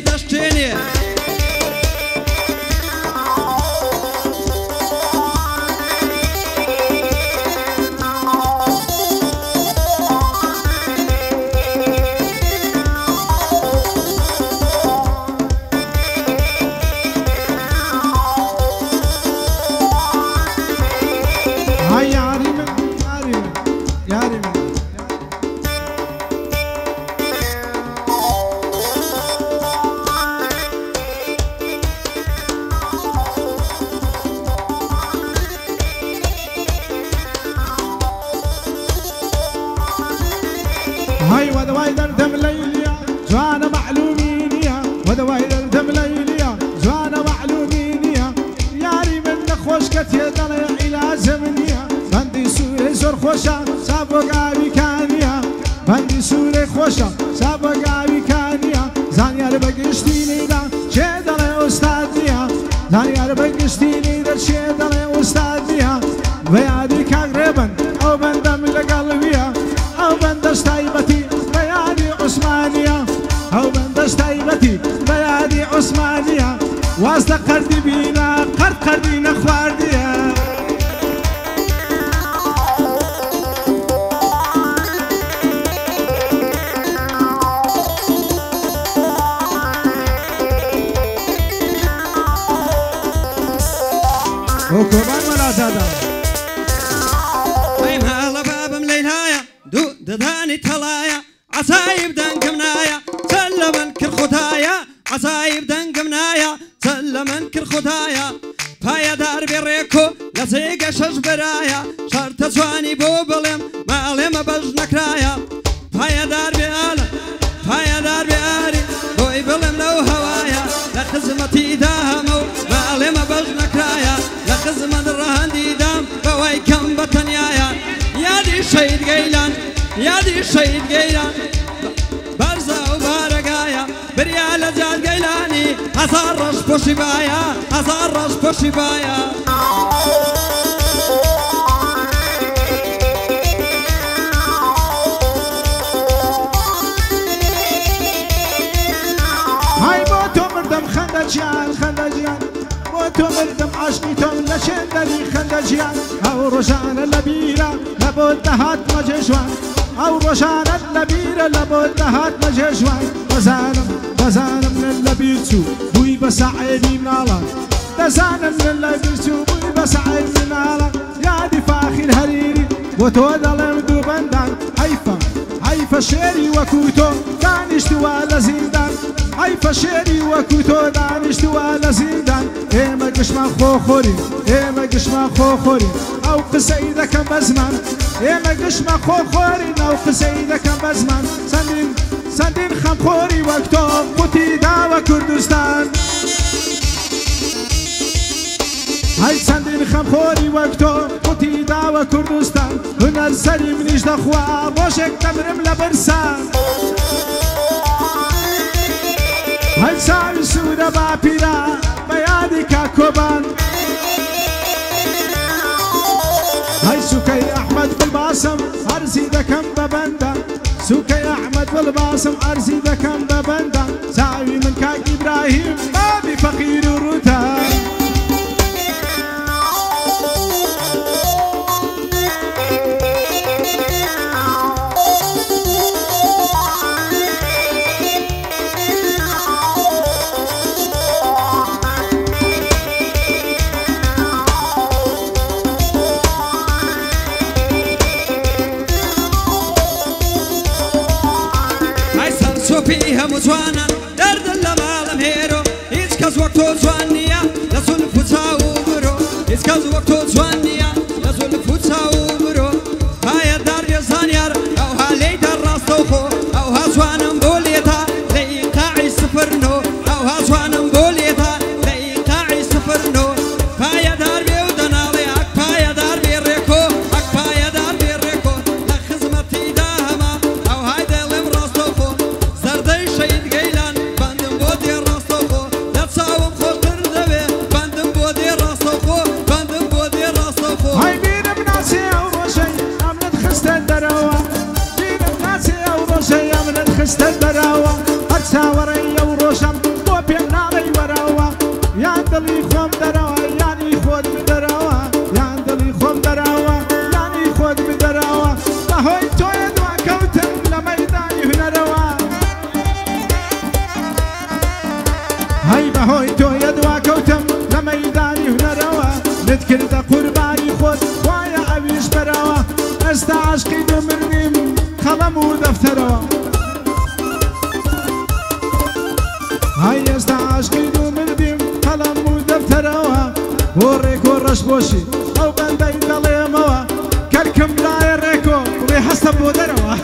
دەشتێنێ هاي ودواي دردم ليليا جوانا معلومينيا ودواي دردم ليليا جوانا معلومينيا ياري من نخوش كتير دليا إلى زمنيا بندي سوري زور خوشا سابق آبي كانيا بندي سوري خوشا سابق آبي كانيا زانيار بقشتيني دا چه دلي أستاذيا زانيار بقشتيني دا چه دلي أستاذيا ويادي كاقربن أو بندم لقلبيا أو بندش طيبتي بيادي عثمانية أو بندش طيبتي بيادي عثمانية واسطة قردي بينا قردينا خواردية وكمان ولا زادا دداني تلايا عصايب دنقمنايا سلمن كرخدايا عصايب دنقمنايا سلمن كرخدايا فايا دار بريكو لزيق شش برايا شرط سواني بوبلم مالي ما بجنكرايا فايا دار بآلة فايا دار بآري بوي بلم لو هوايا لخزمتي دامو مالي ما بجنكرايا لخزمت الرهندي دام بوي كم بطنيايا يا دي شهيد قيلان يا دي شهيد قيلان برزا وبارقايا بريال زاد قيلاني أصار رش بوشبايا أصار رش بوشبايا هاي موتو مردم خندجيان خندجيان موتو مردم عشقي توم لشندري خندجيان أو رجان اللبيرة لابد هات مجشوان أو رجان اللبيرة لابد هات مجشوان بزانم من اللبيرتو بوي بسعيدي من الله بزانم من اللبيرتو بوي بسعيدي من الله يا دي فاخي الهريري وتوضل مدو بندان حيفا شيري وكوتو دانشتو على زندان حيفا شيري وكوتو دانشتو على زندان إيما قشما خوخوري إيما قشما خوخوري أو قسيدة كم بزمان إيما قشما خوخوري أو قسيدة كم بزمان سندين خمخوري وقتو قوتي داوة كردستان هاي سندين خمخوري وقتو قوتي داوة كردستان هنر سري منيش دخوا بوشك تمرم لبرسان هاي ساوي سودة بابيرا بيادي كاكوبان هاي سوكي أحمد بالباسم أرزي دكم ببندا سوكي أحمد بالباسم أرزي دكم ببندا ساوي من كاك إبراهيم بابي فقير وروتان فيها مزوانا درد اللمالم هيرو إسكاز وقتو زوانيا لسول فتساو برو إسكاز وقتو زوانيا لسول فتساو برو هاي دار يزانيار أو هالي دار راستوخو أو هازوانم بوليتا لي قاعي سفرنو أو هازوانم بوليتا لي قاعي سفرنو هاي دار بيودنا ليك هاي دار بيريكو هاي دار بيريكو لخزمتي داهما أو هاي دلم راستوخو شهيد قيلان بندم بودي الرصوخو لا تصاوم خوش دڵی خۆم دەرەوە یانی خۆت بدەرەوە یان دڵی خۆم دەرەوە یانی خۆت بدەرەوە بەهۆی تۆیە دواکەوتم لە مەیدانی هونەرەوە هەی بەهۆی تۆیە دواکەوتم لە مەیدانی هونەرەوە لت کردە قوربانی خۆت خوایە ئەویش بەرەوە ئێستا عاشقی دمردیم قەڵەم و دەفتەرەوە هەی ئێستا عاشقی دمردیم قەڵەم و دەفتەرەوە بۆ ڕێک و ڕەش بۆشی ئەو بەندەی دەڵێمەوە کەرکم لایە ڕێکۆ ڕێ هەستە بۆ دەرەوە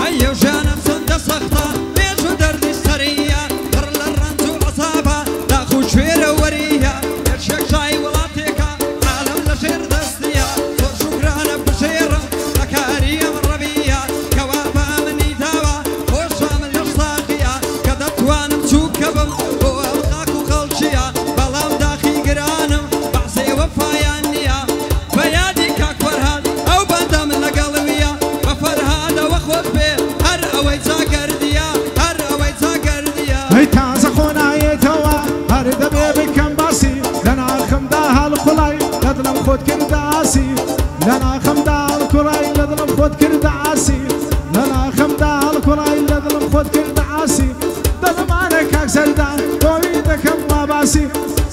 هەیە ژانە چەندە سەختە بێژ و دەردی سەریە پڕ لە ڕەنج و عەزابە داخ و کوێرە وەریە یەکشێک شای وڵاتێکە عالەم لە ژێر دەستیە زۆر شوکرانە بژێڕم لە کاری ئەم ڕەبیە کەوا بە منی داوە خۆشە من لەش ساقیە کە دەتوانم چووکە بم بۆ ئەو خاک و خەڵکیە بەڵام داخی گرانم بەعسێ وەفایان نییە بە یادی کاک فەرهاد ئەو بەندە من لەگەڵویە بە فەرهادەوە خۆت بێ هەر ئەوەی چاگەردیە هەر ئەوەی چاگەردیە هەی تازە خۆ نایێتەوە هەر دەبێ بکەم باسی لە ناخمدا هەڵقوڵای لە دڵم خۆت کردە ئاسی لە ناخمدا هەڵقوڵای لە دڵم خۆت کردە ئاسی لە ناخمدا هەڵقوڵای لە دڵم خۆت کردە ئاسی دڵمانە کاک سەردان بۆوی دەکەم واباسی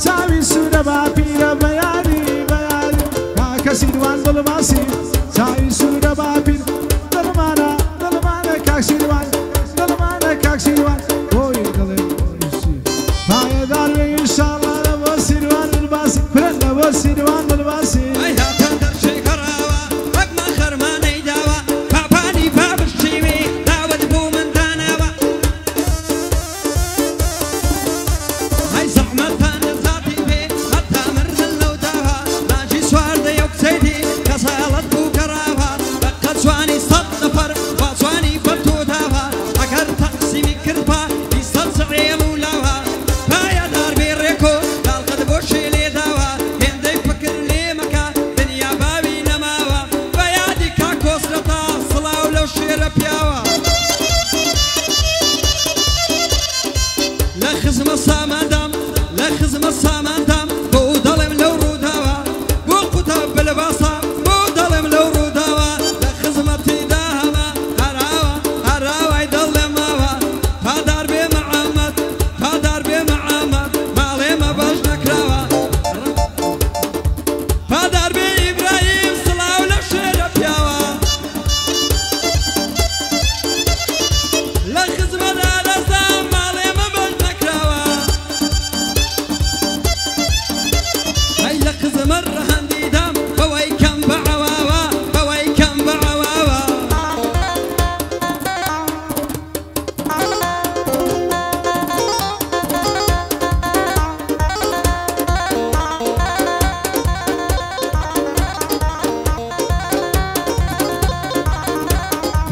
چاوی سوورە باپیرە بەیانی بەیانی کاکەسی دوان دڵباسی چاوی سوورە باپیر دڵمانە کاک سیروان دڵمانە کاک سیروان بۆی دڵێ پایەدار بێ ئینشاڵڵا لەبۆ سیروان دڵباسی فرەن لەبۆ سیروان دڵباسی ئەی هاتە دەرچەی کەڕاوە وەکمان خەرمانەی داوە پاپانی پابشتیوی داوت بوو من داناوە ئەی زەحمەتان نەزاتی بێ هەتا مردن لەو داوە ماجی سواردەیە و کچەیدی کەساڵەت بوو کەڕاوە بەقە جوانی سەد نەفەر وازوانی بەتۆ داوە ئەگەر تەقسیمی کردبا بیسەد زەعێم و لاوە پایەدار بێ ڕێکۆ داڵقەت بۆ شێ لێ داوە هێندەی فکر لێ مەکە دنیا باوی نەماوە بە یادی کاک کۆسرەتا سڵاو لەو شێرە پیاوە لە خزمە ساماندام لە خزمە ساماندام بۆ دەڵێم لەو ڕووداوە بۆ قوتاب بلەباسە بۆ دەڵێم لەو ڕووداوە لە خزمەتیدا هەمە هەراوە هەراوای دڵێماوە پادار بێ مەعامەت پادار بێ مەعامەت ماڵێمە باش نەکراوە پادار بێ ئیبراهیم سڵاو لە شێرە پیاوە لە خزمەدا لەزام ماڵێمە باش نەکراوە هەی لە خزمە ڕەهەندیدام بەوەی کەم بە عەواوە بەوەی کەم بە عەواوە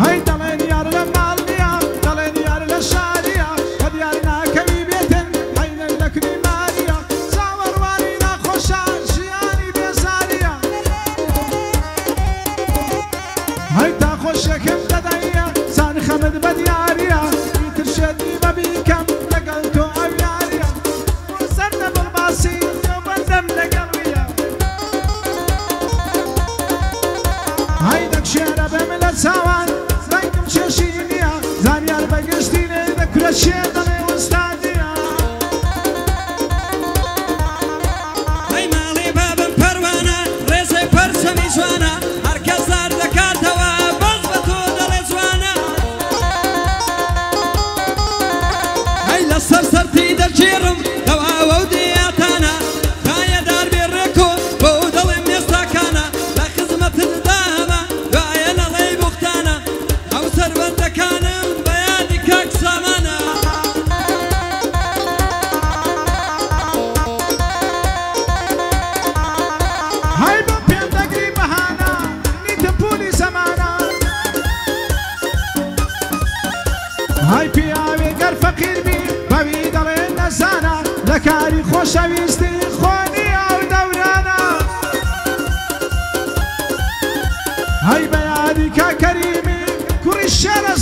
هەی دەڵێن یار لە ماڵ نییە دەڵێن یار لە شاریە کە دیار ناکەوی بێتن هەینەی نەکری ماریە چاوەڕوانی ناخۆشە ژیانی بێزاریە هەی تا خۆشیەکەم دەدەیە زان خەمت بە دیاریە ئیتر شێتی بەبیکەم لەگەڵ تۆ ئەو یاریە بۆ سەر نەبڵباسی تۆ بەندەم لەگەڵویە هەی دەکشێرە بێم لە چاوان ڕەنگم چێشی نییە زانیار بەگشتی لێ دەکرە شێ دەڵێ وەستادیە ئەی ماڵی بابم پەروانە ڕێزەی پەرچەمی جوانە هەرکەس زار دەکاتەوە بەس بە تۆ دەڵێ جوانە ئەی لەسەر سەرتی دەگێڕم تەواوە و دیاتانە پایەدار بێ ڕێکۆ بۆ دەڵێم مێستاکانە لە خزمەتتدا هەمە دوایە نەڵێی بوختانە ئەو سەربەندەکانم بە یادی کاک سامانە هەی بە پێم دەگری بەهانە نیتە پولی زەمانە هەی پیاوێ گەر فەقیر بی بەوی دەڵێن نەزانە لە کاری خۆشەویستی خۆنی ئەو دەورانە هەی بە یادی کاکەریمی کوڕی شێرە